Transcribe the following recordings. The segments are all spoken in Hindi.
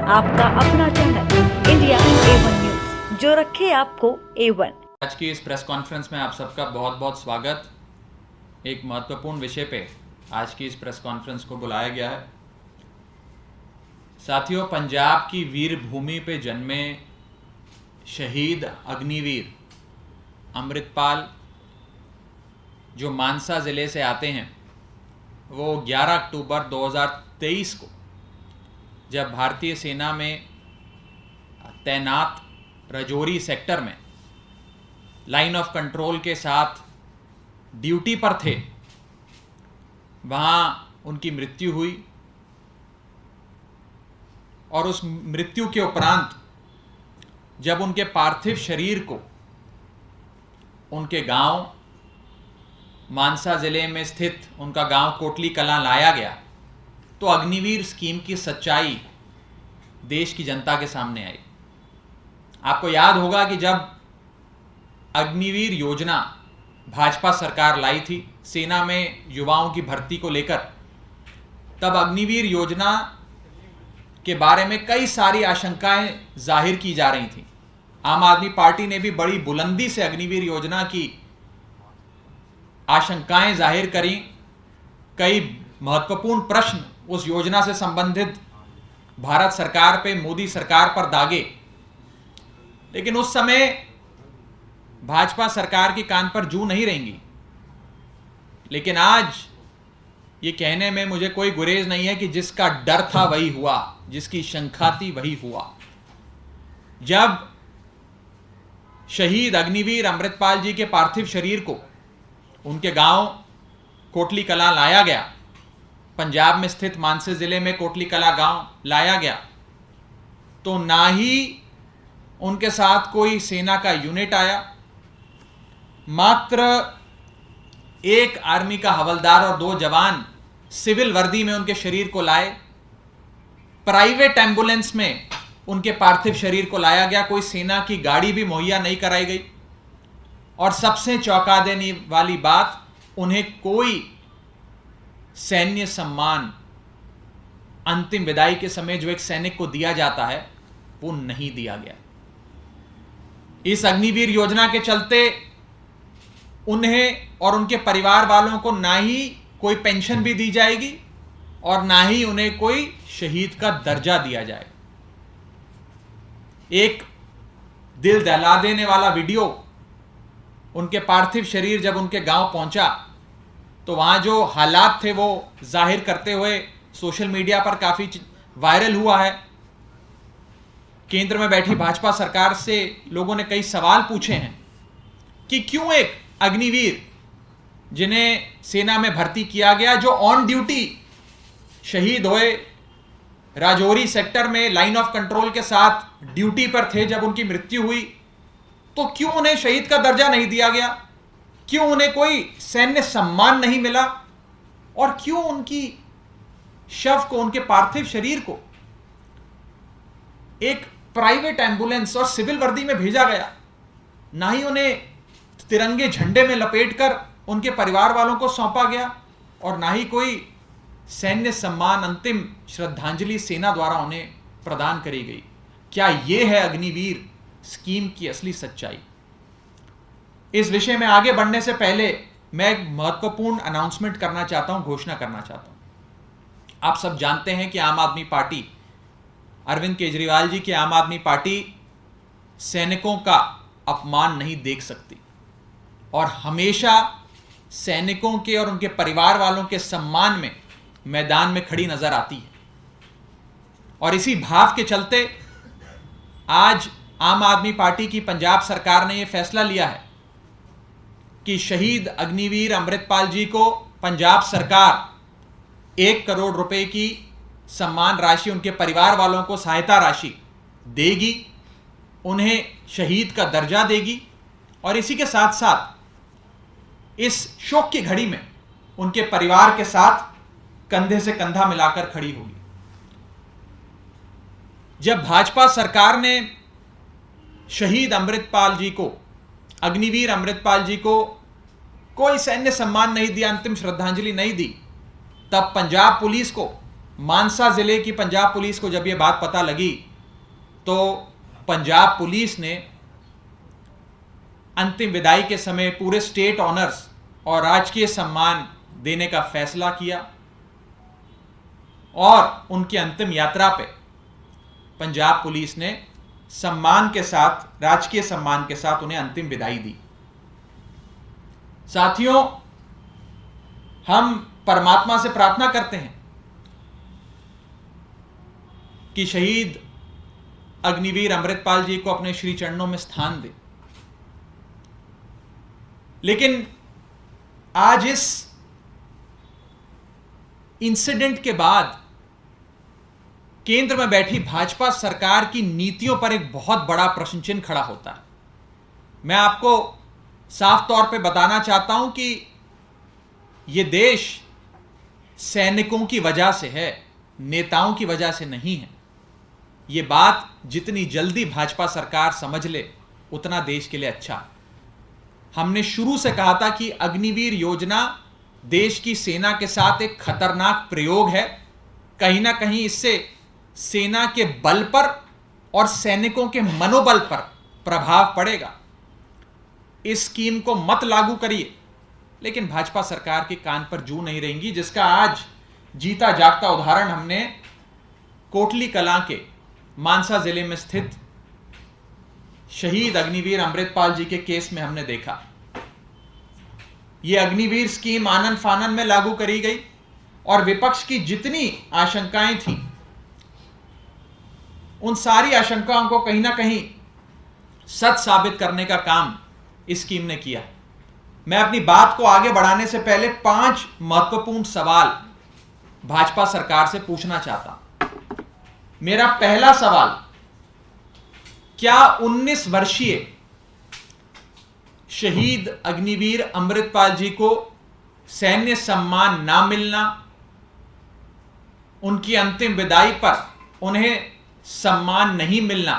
आपका अपना चैनल इंडिया A1 न्यूज, जो रखे आपको A1। आज की इस प्रेस कॉन्फ्रेंस में आप सबका बहुत बहुत स्वागत। एक महत्वपूर्ण विषय पे आज की इस प्रेस कॉन्फ्रेंस को बुलाया गया है। साथियों, पंजाब की वीर भूमि पे जन्मे शहीद अग्निवीर अमृतपाल जो मानसा ज़िले से आते हैं, वो 11 अक्टूबर 2023 को जब भारतीय सेना में तैनात राजौरी सेक्टर में लाइन ऑफ कंट्रोल के साथ ड्यूटी पर थे, वहाँ उनकी मृत्यु हुई। और उस मृत्यु के उपरांत जब उनके पार्थिव शरीर को उनके गांव मानसा ज़िले में स्थित उनका गांव कोटली कलां लाया गया, तो अग्निवीर स्कीम की सच्चाई देश की जनता के सामने आई। आपको याद होगा कि जब अग्निवीर योजना भाजपा सरकार लाई थी सेना में युवाओं की भर्ती को लेकर, तब अग्निवीर योजना के बारे में कई सारी आशंकाएं जाहिर की जा रही थी। आम आदमी पार्टी ने भी बड़ी बुलंदी से अग्निवीर योजना की आशंकाएं जाहिर करी। कई महत्वपूर्ण प्रश्न उस योजना से संबंधित भारत सरकार पे, मोदी सरकार पर दागे, लेकिन उस समय भाजपा सरकार की कान पर जू नहीं रहेंगी। लेकिन आज ये कहने में मुझे कोई गुरेज नहीं है कि जिसका डर था वही हुआ, जिसकी शंका थी वही हुआ। जब शहीद अग्निवीर अमृतपाल जी के पार्थिव शरीर को उनके गांव कोटली कलां लाया गया, पंजाब में स्थित मानसा जिले में कोटली कलां गांव लाया गया, तो ना ही उनके साथ कोई सेना का यूनिट आया, मात्र एक आर्मी का हवलदार और 2 जवान सिविल वर्दी में उनके शरीर को लाए। प्राइवेट एम्बुलेंस में उनके पार्थिव शरीर को लाया गया, कोई सेना की गाड़ी भी मुहैया नहीं कराई गई। और सबसे चौंका देने वाली बात, उन्हें कोई सैन्य सम्मान अंतिम विदाई के समय जो एक सैनिक को दिया जाता है, वो नहीं दिया गया। इस अग्निवीर योजना के चलते उन्हें और उनके परिवार वालों को ना ही कोई पेंशन भी दी जाएगी और ना ही उन्हें कोई शहीद का दर्जा दिया जाएगा। एक दिल दहला देने वाला वीडियो, उनके पार्थिव शरीर जब उनके गांव पहुंचा तो वहां जो हालात थे वो जाहिर करते हुए सोशल मीडिया पर काफी वायरल हुआ है। केंद्र में बैठी भाजपा सरकार से लोगों ने कई सवाल पूछे हैं कि क्यों एक अग्निवीर जिन्हें सेना में भर्ती किया गया, जो ऑन ड्यूटी शहीद हुए, राजौरी सेक्टर में लाइन ऑफ कंट्रोल के साथ ड्यूटी पर थे जब उनकी मृत्यु हुई, तो क्यों उन्हें शहीद का दर्जा नहीं दिया गया, क्यों उन्हें कोई सैन्य सम्मान नहीं मिला, और क्यों उनकी शव को, उनके पार्थिव शरीर को एक प्राइवेट एम्बुलेंस और सिविल वर्दी में भेजा गया, ना ही उन्हें तिरंगे झंडे में लपेटकर उनके परिवार वालों को सौंपा गया, और ना ही कोई सैन्य सम्मान, अंतिम श्रद्धांजलि सेना द्वारा उन्हें प्रदान करी गई। क्या यह है अग्निवीर स्कीम की असली सच्चाई? इस विषय में आगे बढ़ने से पहले मैं एक महत्वपूर्ण अनाउंसमेंट करना चाहता हूं, घोषणा करना चाहता हूं। आप सब जानते हैं कि आम आदमी पार्टी, अरविंद केजरीवाल जी की आम आदमी पार्टी सैनिकों का अपमान नहीं देख सकती और हमेशा सैनिकों के और उनके परिवार वालों के सम्मान में मैदान में खड़ी नजर आती है। और इसी भाव के चलते आज आम आदमी पार्टी की पंजाब सरकार ने यह फैसला लिया है कि शहीद अग्निवीर अमृतपाल जी को पंजाब सरकार 1 करोड़ रुपए की सम्मान राशि, उनके परिवार वालों को सहायता राशि देगी, उन्हें शहीद का दर्जा देगी, और इसी के साथ साथ इस शोक की घड़ी में उनके परिवार के साथ कंधे से कंधा मिलाकर खड़ी होगी। जब भाजपा सरकार ने शहीद अमृतपाल जी को, अग्निवीर अमृतपाल जी को कोई सैन्य सम्मान नहीं दिया, अंतिम श्रद्धांजलि नहीं दी, तब पंजाब पुलिस को मानसा जिले की पंजाब पुलिस को जब यह बात पता लगी तो पंजाब पुलिस ने अंतिम विदाई के समय पूरे स्टेट ऑनर्स और राजकीय सम्मान देने का फैसला किया और उनकी अंतिम यात्रा पे पंजाब पुलिस ने सम्मान के साथ, राजकीय सम्मान के साथ उन्हें अंतिम विदाई दी। साथियों, हम परमात्मा से प्रार्थना करते हैं कि शहीद अग्निवीर अमृतपाल जी को अपने श्री चरणों में स्थान दे। लेकिन आज इस इंसिडेंट के बाद केंद्र में बैठी भाजपा सरकार की नीतियों पर एक बहुत बड़ा प्रश्न चिन्ह खड़ा होता है। मैं आपको साफ तौर पे बताना चाहता हूं कि यह देश सैनिकों की वजह से है, नेताओं की वजह से नहीं है। यह बात जितनी जल्दी भाजपा सरकार समझ ले उतना देश के लिए अच्छा। हमने शुरू से कहा था कि अग्निवीर योजना देश की सेना के साथ एक खतरनाक प्रयोग है। कहीं ना कहीं इससे सेना के बल पर और सैनिकों के मनोबल पर प्रभाव पड़ेगा। इस स्कीम को मत लागू करिए। लेकिन भाजपा सरकार के कान पर जू नहीं रहेंगी, जिसका आज जीता जागता उदाहरण हमने कोटली कलां के मानसा जिले में स्थित शहीद अग्निवीर अमृतपाल जी के केस में हमने देखा। यह अग्निवीर स्कीम आनन फानन में लागू करी गई और विपक्ष की जितनी आशंकाएं थीं, उन सारी आशंकाओं को कहीं ना कहीं सच साबित करने का काम इस स्कीम ने किया। मैं अपनी बात को आगे बढ़ाने से पहले 5 महत्वपूर्ण सवाल भाजपा सरकार से पूछना चाहता हूं। मेरा पहला सवाल, क्या 19 वर्षीय शहीद अग्निवीर अमृतपाल जी को सैन्य सम्मान ना मिलना, उनकी अंतिम विदाई पर उन्हें सम्मान नहीं मिलना,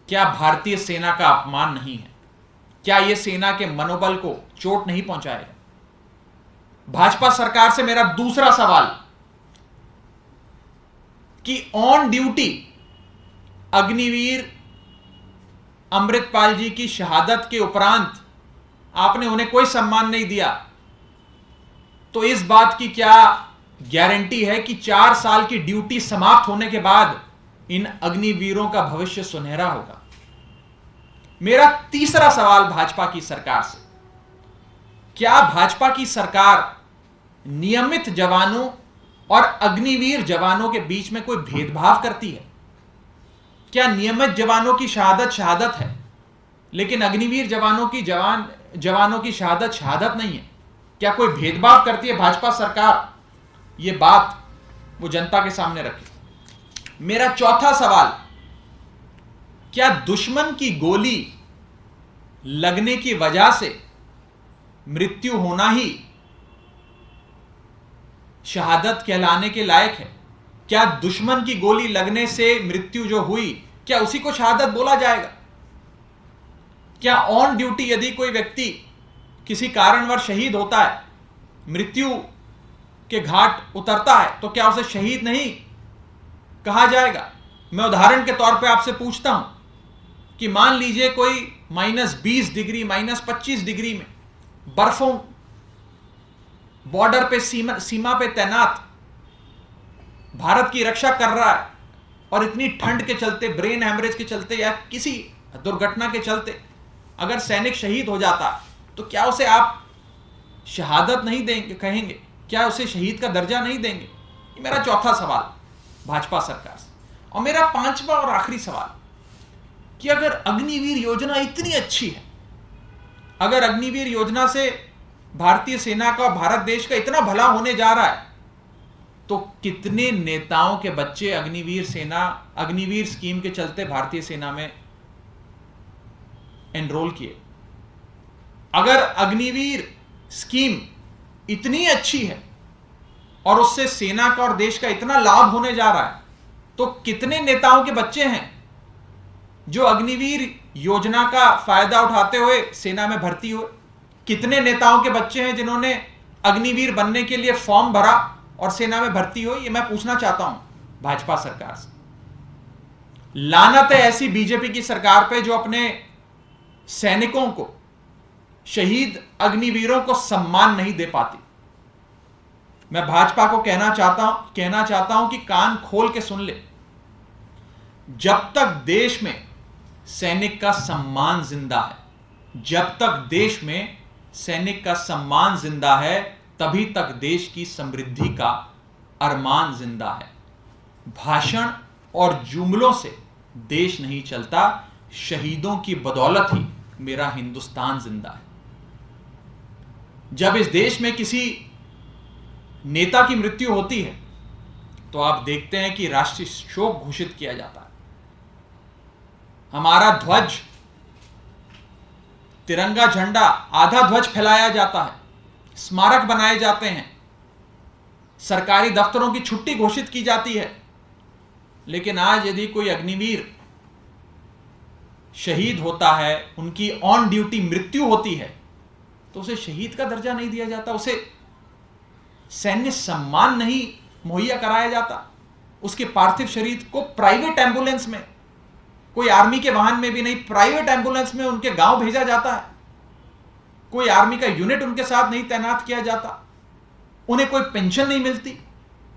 क्या भारतीय सेना का अपमान नहीं है? क्या यह सेना के मनोबल को चोट नहीं पहुंचाएगा? भाजपा सरकार से मेरा दूसरा सवाल कि ऑन ड्यूटी अग्निवीर अमृतपाल जी की शहादत के उपरांत आपने उन्हें कोई सम्मान नहीं दिया, तो इस बात की क्या गारंटी है कि 4 साल की ड्यूटी समाप्त होने के बाद इन अग्निवीरों का भविष्य सुनहरा होगा? मेरा तीसरा सवाल भाजपा की सरकार से, क्या भाजपा की सरकार नियमित जवानों और अग्निवीर जवानों के बीच में कोई भेदभाव करती है? क्या नियमित जवानों की शहादत शहादत है, लेकिन अग्निवीर जवानों की शहादत शहादत नहीं है? क्या कोई भेदभाव करती है भाजपा सरकार? यह बात वो जनता के सामने रखे। मेरा चौथा सवाल, क्या दुश्मन की गोली लगने की वजह से मृत्यु होना ही शहादत कहलाने के लायक है? क्या दुश्मन की गोली लगने से मृत्यु जो हुई, क्या उसी को शहादत बोला जाएगा? क्या ऑन ड्यूटी यदि कोई व्यक्ति किसी कारणवश शहीद होता है, मृत्यु के घाट उतरता है, तो क्या उसे शहीद नहीं कहा जाएगा? मैं उदाहरण के तौर पे आपसे पूछता हूं कि मान लीजिए कोई -20 डिग्री, -25 डिग्री में बर्फों बॉर्डर पे सीमा पे तैनात भारत की रक्षा कर रहा है और इतनी ठंड के चलते, ब्रेन हैमरेज के चलते या किसी दुर्घटना के चलते अगर सैनिक शहीद हो जाता, तो क्या उसे आप शहादत नहीं देंगे, कहेंगे? क्या उसे शहीद का दर्जा नहीं देंगे? ये मेरा चौथा सवाल भाजपा सरकार से। और मेरा 5वां और आखिरी सवाल कि अगर अग्निवीर योजना इतनी अच्छी है, अगर अग्निवीर योजना से भारतीय सेना का, भारत देश का इतना भला होने जा रहा है, तो कितने नेताओं के बच्चे अग्निवीर स्कीम के चलते भारतीय सेना में एनरोल किए? अगर अग्निवीर स्कीम इतनी अच्छी है और उससे सेना का और देश का इतना लाभ होने जा रहा है, तो कितने नेताओं के बच्चे हैं जो अग्निवीर योजना का फायदा उठाते हुए सेना में भर्ती हुए? कितने नेताओं के बच्चे हैं जिन्होंने अग्निवीर बनने के लिए फॉर्म भरा और सेना में भर्ती हो, ये मैं पूछना चाहता हूं भाजपा सरकार से। लानत है ऐसी बीजेपी की सरकार पे जो अपने सैनिकों को, शहीद अग्निवीरों को सम्मान नहीं दे पाती। मैं भाजपा को कहना चाहता हूं कि कान खोल के सुन ले। जब तक देश में सैनिक का सम्मान जिंदा है, जब तक देश में सैनिक का सम्मान जिंदा है, तभी तक देश की समृद्धि का अरमान जिंदा है। भाषण और जुमलों से देश नहीं चलता, शहीदों की बदौलत ही मेरा हिंदुस्तान जिंदा है। जब इस देश में किसी नेता की मृत्यु होती है तो आप देखते हैं कि राष्ट्रीय शोक घोषित किया जाता है। हमारा ध्वज, तिरंगा झंडा, आधा ध्वज फैलाया जाता है, स्मारक बनाए जाते हैं, सरकारी दफ्तरों की छुट्टी घोषित की जाती है। लेकिन आज यदि कोई अग्निवीर शहीद होता है, उनकी ऑन ड्यूटी मृत्यु होती है, तो उसे शहीद का दर्जा नहीं दिया जाता, उसे सैन्य सम्मान नहीं मुहैया कराया जाता। उसके पार्थिव शरीर को प्राइवेट एम्बुलेंस में, कोई आर्मी के वाहन में भी नहीं, प्राइवेट एम्बुलेंस में उनके गांव भेजा जाता है। कोई आर्मी का यूनिट उनके साथ नहीं तैनात किया जाता, उन्हें कोई पेंशन नहीं मिलती।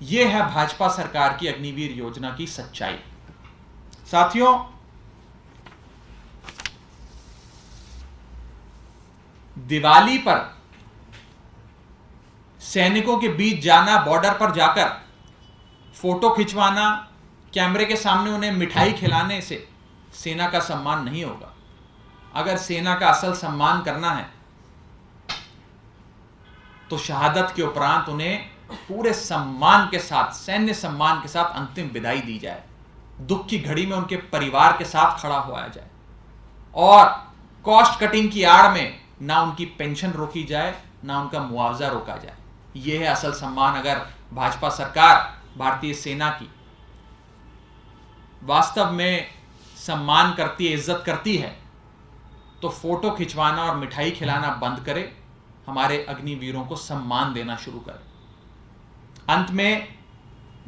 यह है भाजपा सरकार की अग्निवीर योजना की सच्चाई। साथियों, दिवाली पर सैनिकों के बीच जाना, बॉर्डर पर जाकर फोटो खिंचवाना, कैमरे के सामने उन्हें मिठाई खिलाने से सेना का सम्मान नहीं होगा। अगर सेना का असल सम्मान करना है तो शहादत के उपरांत उन्हें पूरे सम्मान के साथ, सैन्य सम्मान के साथ अंतिम विदाई दी जाए। दुख की घड़ी में उनके परिवार के साथ खड़ा हुआ जाए और कॉस्ट कटिंग की आड़ में ना उनकी पेंशन रोकी जाए, ना उनका मुआवजा रोका जाए। यह है असल सम्मान। अगर भाजपा सरकार भारतीय सेना की वास्तव में सम्मान करती है, इज्जत करती है, तो फोटो खिंचवाना और मिठाई खिलाना बंद करे, हमारे अग्निवीरों को सम्मान देना शुरू करे। अंत में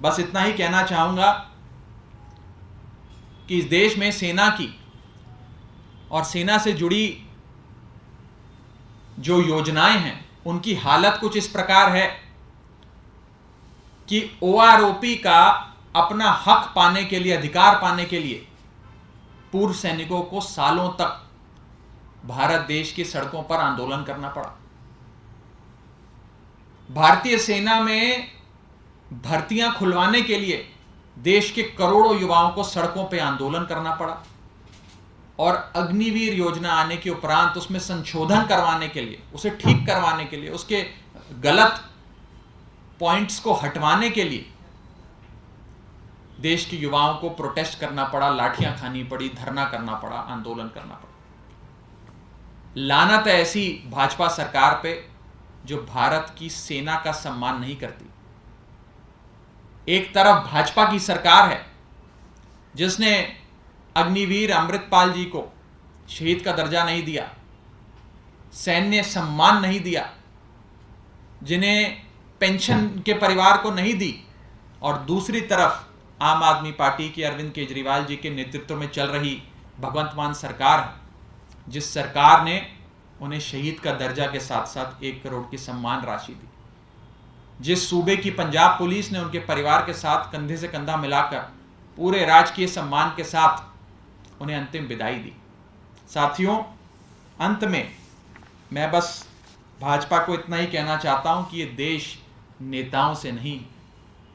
बस इतना ही कहना चाहूंगा कि इस देश में सेना की और सेना से जुड़ी जो योजनाएं हैं, उनकी हालत कुछ इस प्रकार है कि ओआरओपी का अपना हक पाने के लिए, अधिकार पाने के लिए पूर्व सैनिकों को सालों तक भारत देश की सड़कों पर आंदोलन करना पड़ा। भारतीय सेना में भर्तियां खुलवाने के लिए देश के करोड़ों युवाओं को सड़कों पर आंदोलन करना पड़ा और अग्निवीर योजना आने के उपरांत उसमें संशोधन करवाने के लिए, उसे ठीक करवाने के लिए, उसके गलत पॉइंट्स को हटवाने के लिए देश के युवाओं को प्रोटेस्ट करना पड़ा, लाठियां खानी पड़ी, धरना करना पड़ा, आंदोलन करना पड़ा। लानत है ऐसी भाजपा सरकार पे जो भारत की सेना का सम्मान नहीं करती। एक तरफ भाजपा की सरकार है जिसने अग्निवीर अमृतपाल जी को शहीद का दर्जा नहीं दिया, सैन्य सम्मान नहीं दिया, जिन्हें पेंशन के परिवार को नहीं दी, और दूसरी तरफ आम आदमी पार्टी की अरविंद केजरीवाल जी के नेतृत्व में चल रही भगवंत मान सरकार है, जिस सरकार ने उन्हें शहीद का दर्जा के साथ साथ 1 करोड़ की सम्मान राशि दी, जिस सूबे की पंजाब पुलिस ने उनके परिवार के साथ कंधे से कंधा मिलाकर पूरे राजकीय सम्मान के साथ उन्हें अंतिम विदाई दी। साथियों, अंत में मैं बस भाजपा को इतना ही कहना चाहता हूं कि ये देश नेताओं से नहीं,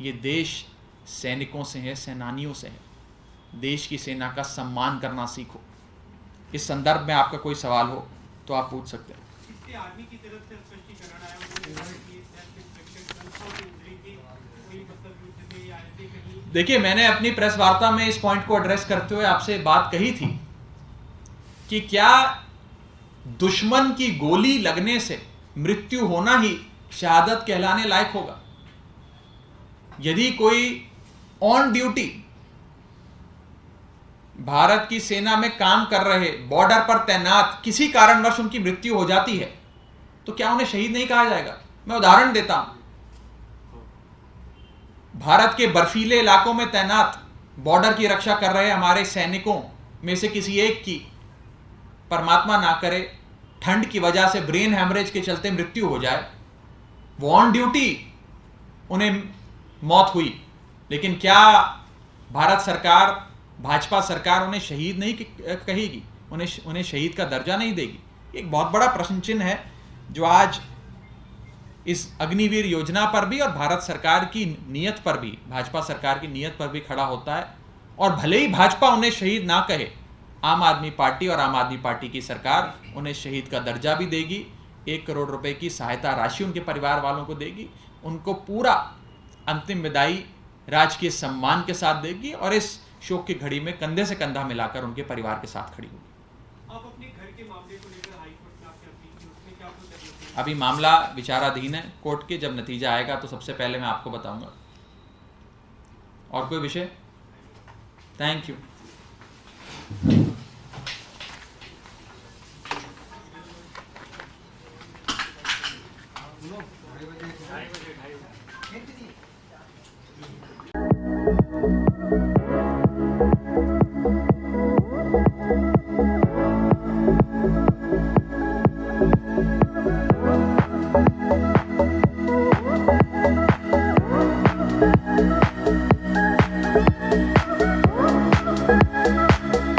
ये देश सैनिकों से है, सेनानियों से है। देश की सेना का सम्मान करना सीखो। इस संदर्भ में आपका कोई सवाल हो तो आप पूछ सकते हैं। इसके आर्मी की तरफ से स्पष्टीकरण आया कि सेल्फ इंस्पेक्शन कंफर्ट इंजरी की कोई मतलब युद्ध में या ऐसे कहीं। देखिए, मैंने अपनी प्रेस वार्ता में इस पॉइंट को एड्रेस करते हुए आपसे बात कही थी कि क्या दुश्मन की गोली लगने से मृत्यु होना ही शहादत कहलाने लायक होगा? यदि कोई ऑन ड्यूटी भारत की सेना में काम कर रहे, बॉर्डर पर तैनात किसी कारणवश उनकी मृत्यु हो जाती है तो क्या उन्हें शहीद नहीं कहा जाएगा? मैं उदाहरण देता हूं। भारत के बर्फीले इलाकों में तैनात बॉर्डर की रक्षा कर रहे हमारे सैनिकों में से किसी एक की परमात्मा ना करे ठंड की वजह से ब्रेन हैमरेज के चलते मृत्यु हो जाए, वो ऑन ड्यूटी उन्हें मौत हुई, लेकिन क्या भारत सरकार, भाजपा सरकार उन्हें शहीद नहीं कहेगी, उन्हें शहीद का दर्जा नहीं देगी? एक बहुत बड़ा प्रश्न चिन्ह है जो आज इस अग्निवीर योजना पर भी और भारत सरकार की नीयत पर भी, भाजपा सरकार की नीयत पर भी खड़ा होता है। और भले ही भाजपा उन्हें शहीद ना कहे, आम आदमी पार्टी और आम आदमी पार्टी की सरकार उन्हें शहीद का दर्जा भी देगी, 1 करोड़ रुपए की सहायता राशि उनके परिवार वालों को देगी, उनको पूरा अंतिम विदाई राजकीय सम्मान के साथ देगी और इस शोक की घड़ी में कंधे से कंधा मिलाकर उनके परिवार के साथ खड़ी होगी। आप अपने घर के मामले को लेकर हाईकोर्ट में आपने अपील की, उसमें क्या आपको तकलीफ? अभी मामला विचाराधीन है कोर्ट के, जब नतीजा आएगा तो सबसे पहले मैं आपको बताऊंगा। और कोई विषय? Thank you.